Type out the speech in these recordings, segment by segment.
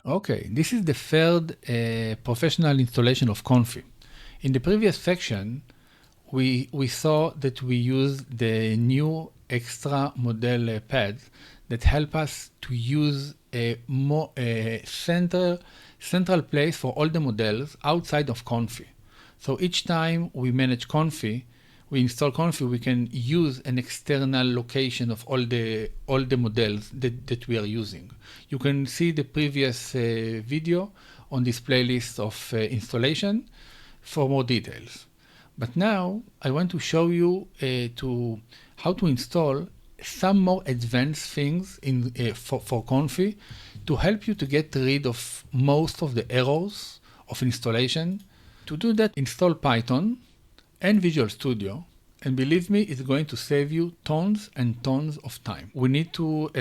Okay, this is the third professional installation of Comfy. In the previous section, we saw that we use the new extra model pads that help us to use a more central place for all the models outside of Comfy. So each time we manage Comfy, we install Comfy, we can use an external location of all the models that we are using. You can see the previous video on this playlist of installation for more details. But now I want to show you how to install some more advanced things for Comfy to help you to get rid of most of the errors of installation. To do that, install Python and Visual Studio, and believe me, it's going to save you tons and tons of time. We need to,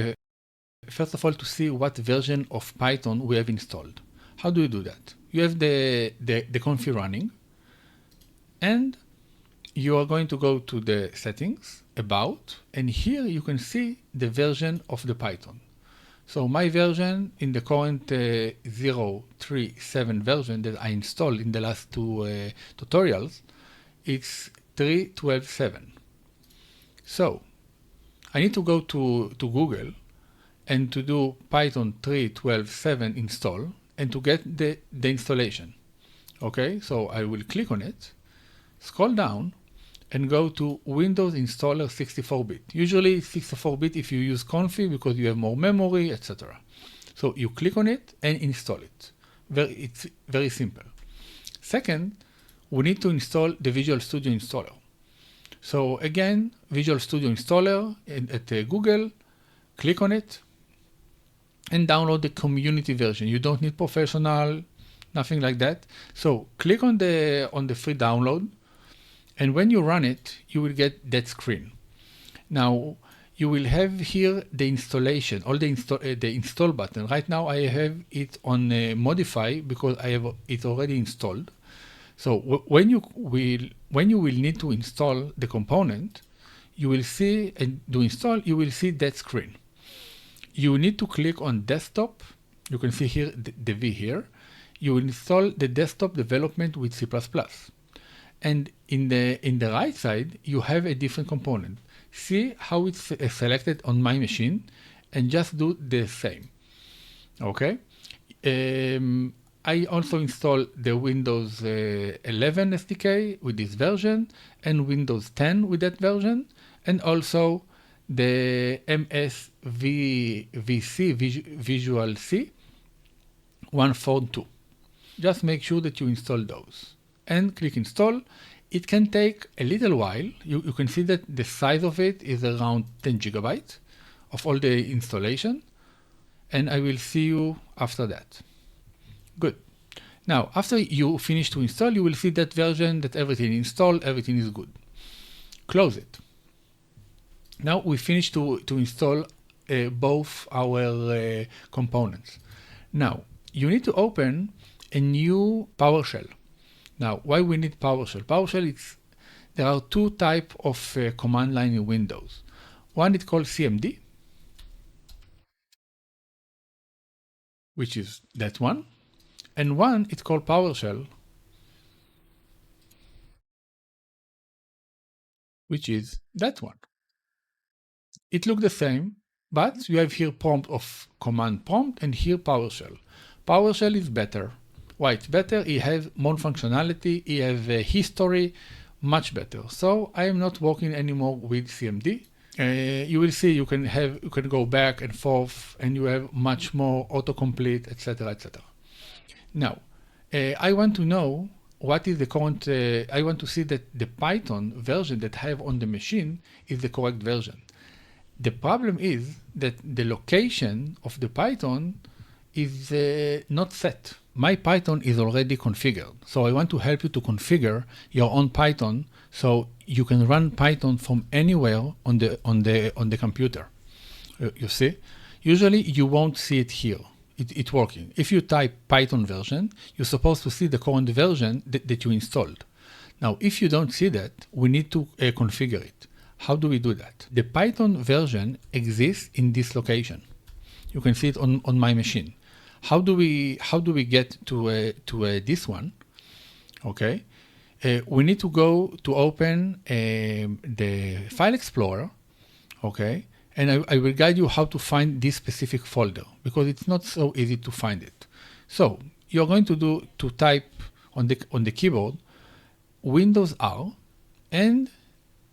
first of all, to see what version of Python we have installed. How do you do that? You have the Comfy running, and you are going to go to the settings, about, and here you can see the version of the Python. So my version in the current 0.3.7 version that I installed in the last two tutorials, it's 3.12.7. So I need to go to Google and to do Python 3.12.7 install and to get the installation. Okay, so I will click on it, scroll down, and go to Windows Installer 64-bit. Usually 64-bit if you use Comfy because you have more memory, etc. So you click on it and install it. It's very simple. Second, we need to install the Visual Studio installer. So again, Visual Studio installer at Google, click on it and download the community version. You don't need professional, nothing like that. So click on the free download. And when you run it, you will get that screen. Now, you will have here the installation, all the install button. Right now, I have it on modify because I have it already installed. So when you will need to install the component, you will see and do install. You will see that screen. You need to click on desktop. You can see here the V here. You will install the desktop development with C++. And in the right side, you have a different component. See how it's selected on my machine and just do the same. Okay. I also installed the Windows 11 SDK with this version and Windows 10 with that version, and also the MSVC Visual C 142. Just make sure that you install those. And click install. It can take a little while. You can see that the size of it is around 10 gigabytes of all the installation. And I will see you after that. Good. Now, after you finish to install, you will see that version that everything installed, everything is good. Close it. Now we finished to install both our components. Now, you need to open a new PowerShell. Now, why we need PowerShell? PowerShell, there are two types of command line in Windows. One is called CMD, which is that one. And one is called PowerShell, which is that one. It looks the same, but you have here prompt of command prompt and here PowerShell. PowerShell is better. Why it's better? It has more functionality, it has a history, much better. So I am not working anymore with CMD. You will see you can go back and forth, and you have much more autocomplete, etc., etc. Now, I want to know what is the current. I want to see that the Python version that I have on the machine is the correct version. The problem is that the location of the Python is not set. My Python is already configured. So I want to help you to configure your own Python so you can run Python from anywhere on the computer. You see? Usually you won't see it here. It's working. If you type Python version, you're supposed to see the current version that you installed. Now, if you don't see that, we need to configure it. How do we do that? The Python version exists in this location. You can see it on my machine. how do we get to this one? Okay, we need to go to open the File Explorer. Okay, and I will guide you how to find this specific folder because it's not so easy to find it. So you're going to type on the keyboard Windows R, and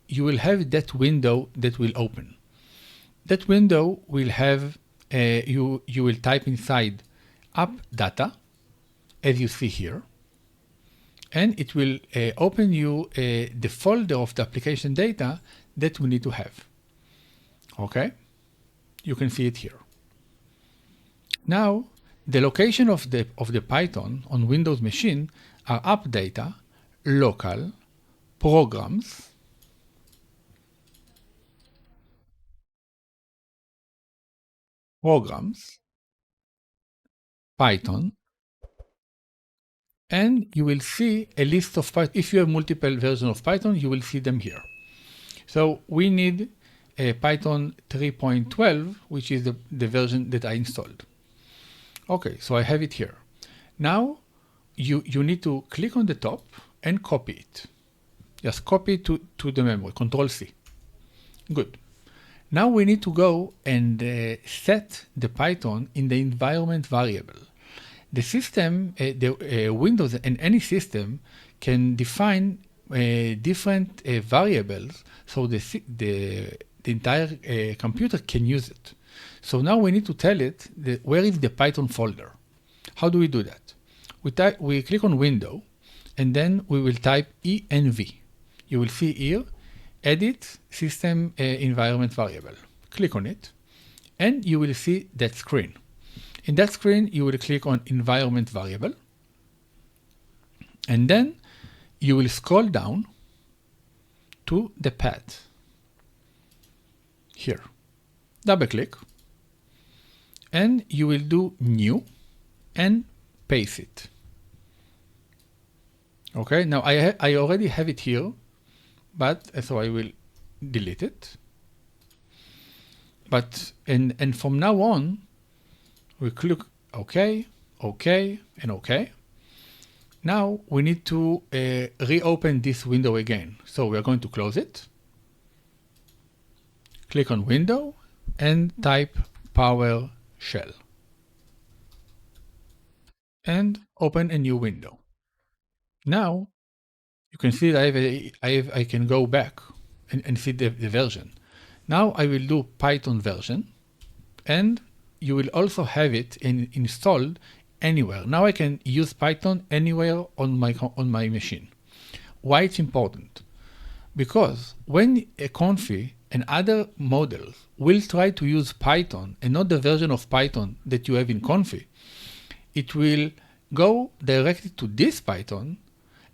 you will have that window that will open. That window will have you will type inside app data, as you see here, and it will open you the folder of the application data that we need to have. Okay, you can see it here. Now, the location of the Python on Windows machine are app data, local, programs, Python, and you will see a list of Python. If you have multiple versions of Python, you will see them here. So we need Python 3.12, which is the version that I installed. Okay, so I have it here. Now you need to click on the top and copy it. Just copy it to the memory, Control C. Good. Now we need to go and set the Python in the environment variable. The system, Windows and any system can define different variables so the entire computer can use it. So now we need to tell it where is the Python folder. How do we do that? We click on Window, and then we will type env. You will see here, Edit System Environment Variable. Click on it, and you will see that screen. In that screen, you will click on Environment Variable, and then you will scroll down to the path. Here, double click, and you will do New and paste it. Okay, now I already have it here, but so I will delete it. But and from now on, we click OK, OK, and OK. Now we need to reopen this window again. So we are going to close it. Click on Window and type PowerShell. And open a new window. Now you can see that I can go back and see the version. Now I will do Python version, and you will also have it installed anywhere. Now I can use Python anywhere on my machine. Why it's important? Because when a Comfy and other models will try to use Python and not the version of Python that you have in Comfy, it will go directly to this Python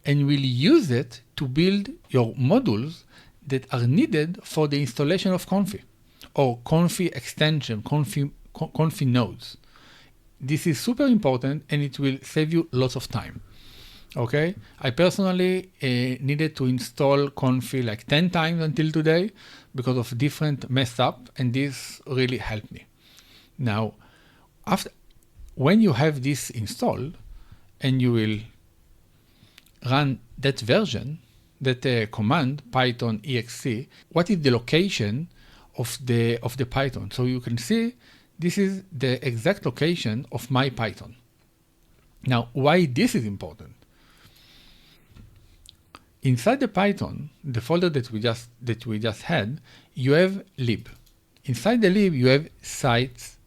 and will use it to build your modules that are needed for the installation of Comfy or Comfy extension, Comfy nodes. This is super important, and it will save you lots of time. Okay, I personally needed to install Comfy like 10 times until today because of different mess up, and this really helped me. Now, when you have this installed and you will run that version, that command python exe, what is the location of the Python? So you can see this is the exact location of my Python. Now, why this is important? Inside the Python, the folder that we just had, you have lib. Inside the lib, you have sites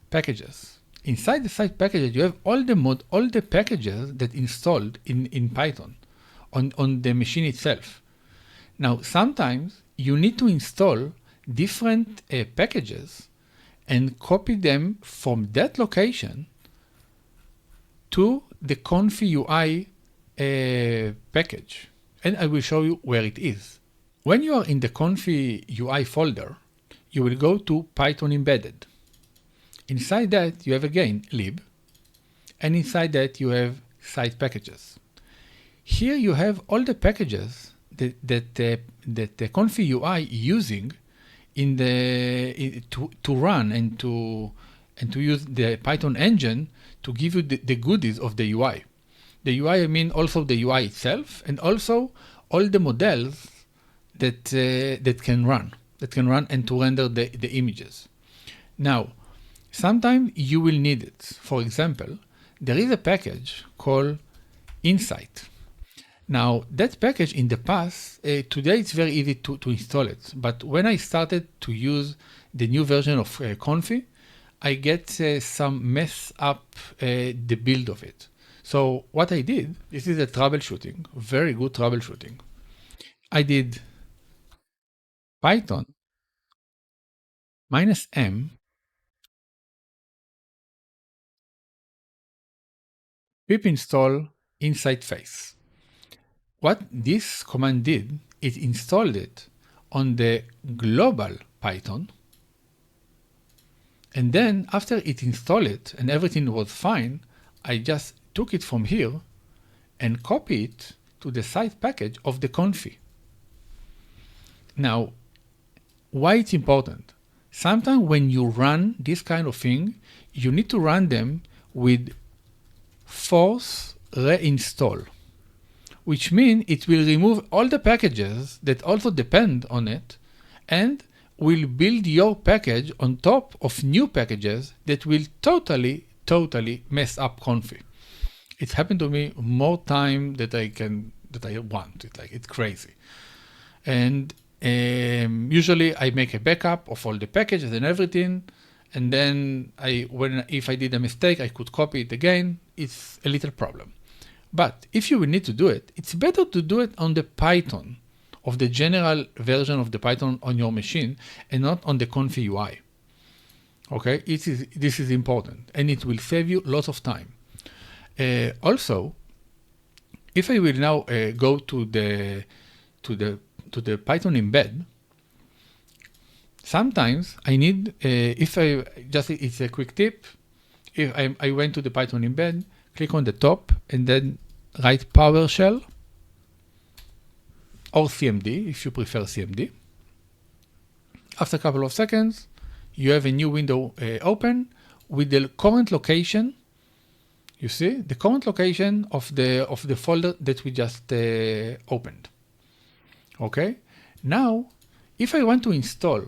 packages. Inside the site packages, you have all the packages that installed in Python on the machine itself. Now, sometimes you need to install different packages and copy them from that location to the ComfyUI package. And I will show you where it is. When you are in the ComfyUI folder, you will go to Python embedded. Inside that, you have again lib, and inside that you have site packages. Here you have all the packages that the ComfyUI using to run and to and to use the Python engine to give you the goodies of the UI. The UI, I mean also the UI itself, and also all the models that can run and to render the images. Now, sometimes you will need it. For example, there is a package called Insight. Now, that package in the past, today it's very easy to install it. But when I started to use the new version of Comfy, I get some mess up the build of it. So what I did, this is a troubleshooting, very good troubleshooting. I did Python -m pip install Insight face. What this command did, it installed it on the global Python. And then after it installed it and everything was fine, I just took it from here and copy it to the side package of the Comfy. Now, why it's important? Sometimes when you run this kind of thing, you need to run them with force reinstall, which means it will remove all the packages that also depend on it and will build your package on top of new packages that will totally mess up Comfy. It's happened to me more time that I want. It's crazy. And usually I make a backup of all the packages and everything. And then if I did a mistake, I could copy it again. It's a little problem. But if you will need to do it, it's better to do it on the Python, of the general version of the Python on your machine, and not on the ComfyUI. Okay, this is important, and it will save you lots of time. Also, if I will now go to the Python embed, sometimes I need, it's a quick tip. If I went to the Python embed, click on the top, and then write PowerShell or CMD, if you prefer CMD. After a couple of seconds, you have a new window open with the current location. You see the current location of the folder that we just opened. Okay. Now, if I want to install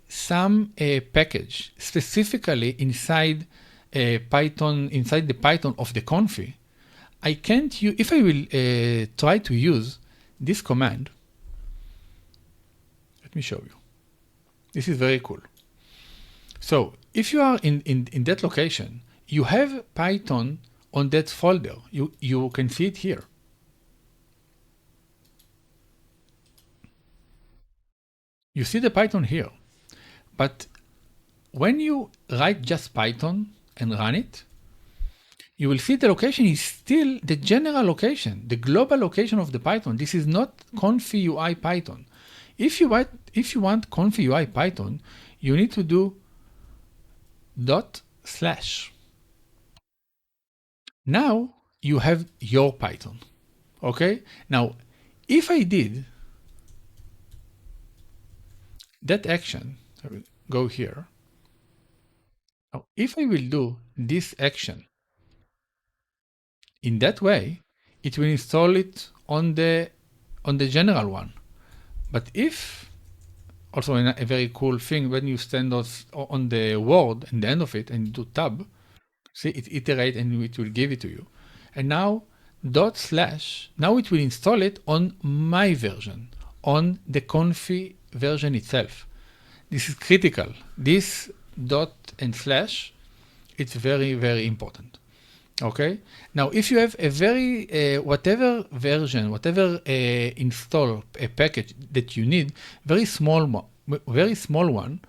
some package specifically inside Python, inside the Python of the Comfy, I can't use. If I will try to use this command, let me show you. This is very cool. So if you are in that location, you have Python on that folder. You can see it here. You see the Python here. But when you write just Python and run it, you will see the location is still the general location, the global location of the Python. This is not ComfyUI Python. If you want ComfyUI Python, you need to do /. Now you have your Python. Okay? Now, if I did that action, I will go here. Now, if I will do this action in that way, it will install it on the general one. But if also a very cool thing, when you stand on the word and the end of it and do tab, see it iterate and it will give it to you. And now /, now it will install it on my version, on the Comfy version itself. This is critical. This // it's very important. Okay. Now, if you have a very whatever version, whatever install a package that you need, very small one,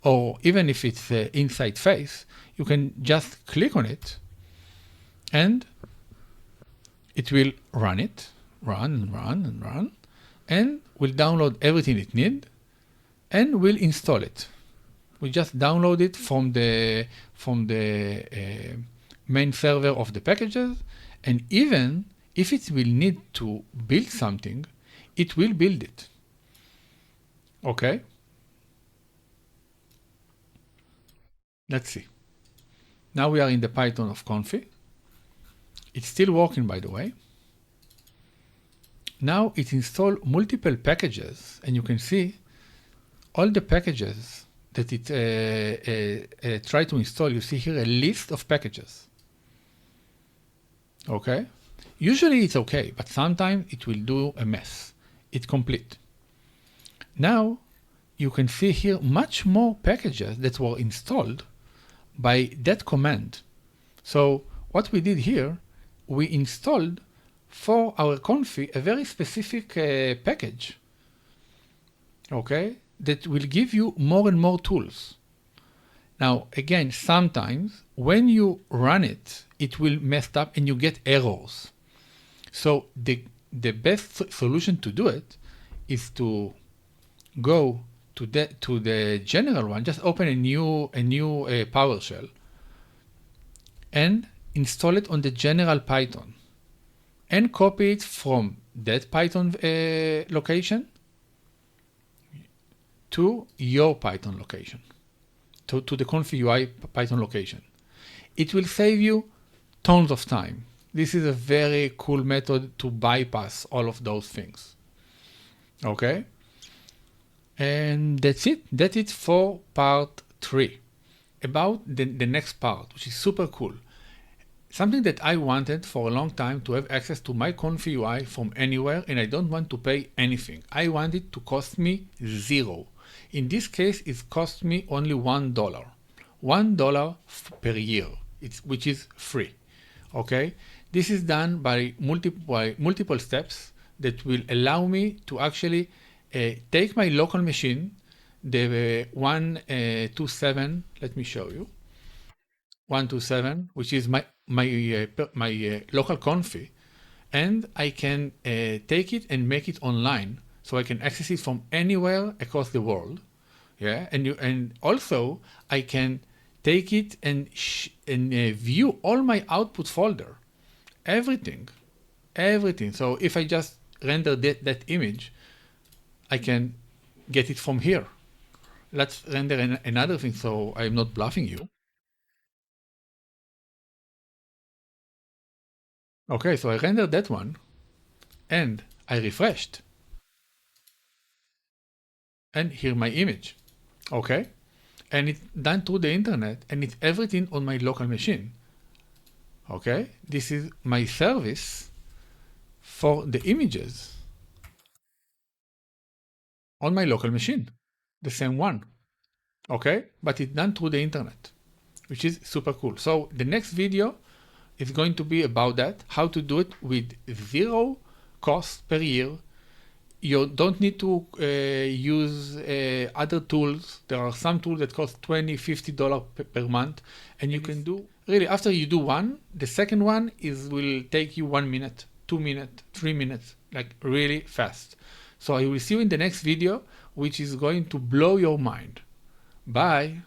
or even if it's inside face, you can just click on it, and it will run it, run, and will download everything it needs, and will install it. We just download it from the main server of the packages, and even if it will need to build something, it will build it. Okay. Let's see. Now we are in the Python of Comfy. It's still working, by the way. Now it installs multiple packages, and you can see all the packages that it tried to install. You see here a list of packages. Okay? Usually it's okay, but sometimes it will do a mess. It's complete. Now you can see here much more packages that were installed by that command. So what we did here, we installed for our Comfy a very specific package, okay, that will give you more and more tools. Now, again, sometimes when you run it, it will mess up and you get errors. So the best solution to do it is to go to the general one. Just open a new PowerShell and install it on the general Python, and copy it from that Python location to your Python location, to the ComfyUI Python location. It will save you tons of time. This is a very cool method to bypass all of those things. Okay? And that's it. That's it for part 3. About the next part, which is super cool. Something that I wanted for a long time, to have access to my ComfyUI from anywhere, and I don't want to pay anything. I want it to cost me $0. In this case, it cost me only $1. $1 per year, which is free. Okay? This is done by multiple steps that will allow me to actually take my local machine, the 127, let me show you, 127, which is my local Comfy, and I can take it and make it online, so I can access it from anywhere across the world. Yeah, and also I can take it and view all my output folder, everything. So if I just render that image, I can get it from here. Let's render another thing, so I'm not bluffing you. Okay, so I rendered that one, and I refreshed, and here my image. Okay, and it's done through the internet, and it's everything on my local machine. Okay, this is my service for the images on my local machine, the same one. Okay, but it's done through the internet, which is super cool. So the next video is going to be about that, how to do it with $0 cost per year. You don't need to use other tools. There are some tools that cost $20, $50 per month, and you can do, really, after you do one, the second one will take you 1 minute, 2 minutes, 3 minutes, like really fast. So I will see you in the next video, which is going to blow your mind. Bye.